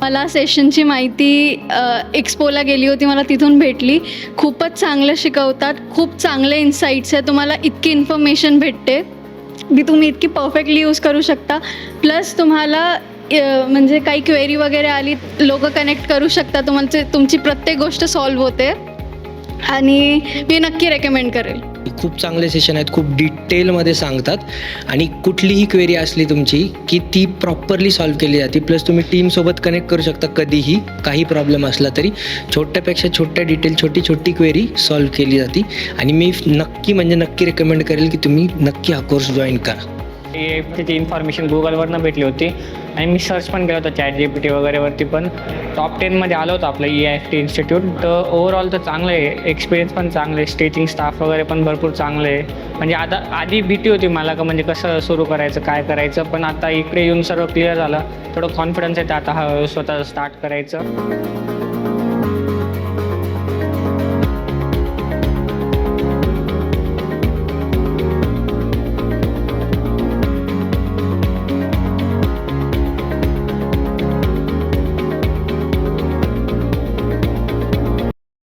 मला सेशनची माहिती एक्सपोला गेली होती, मला तिथून भेटली. खूपच चांगलं शिकवतात, खूप चांगले इन्साईट्स आहे. तुम्हाला इतकी इन्फॉर्मेशन भेटते की तुम्ही इतकी परफेक्टली यूज करू शकता. प्लस तुम्हाला म्हणजे काही क्वेरी वगैरे आली, लोक कनेक्ट करू शकता, तुमची प्रत्येक गोष्ट सॉल्व्ह होते आणि मी नक्की रेकमेंड करेल. खूप चांगले सेशन आहेत, खूप डिटेलमध्ये सांगतात आणि कुठलीही क्वेरी असली तुमची की ती प्रॉपरली सॉल्व्ह केली जाते. प्लस तुम्ही टीमसोबत कनेक्ट करू शकता कधीही, काही प्रॉब्लेम असला तरी छोट्यापेक्षा छोट्या डिटेल, छोटी छोटी क्वेरी सॉल्व्ह केली जाते. आणि मी नक्की रेकमेंड करेल की तुम्ही नक्की हा कोर्स जॉईन करा. त्याची इन्फॉर्मेशन गुगलवरनं भेटली होती आणि मी सर्च पण केलं होतं ChatGPT वगैरेवरती, पण टॉप 10मध्ये आलं होतं आपलं EIFT इन्स्टिट्यूट. तर ओव्हरऑल तर चांगलं आहे, एक्सपिरियन्स पण चांगलं आहे, टीचिंग स्टाफ वगैरे पण भरपूर चांगलं आहे. म्हणजे आधी भीती होती मला का म्हणजे कसं सुरू करायचं, काय करायचं, पण आता इकडे येऊन सर्व क्लिअर झालं. थोडं कॉन्फिडन्स येतं आता स्वतः स्टार्ट करायचं.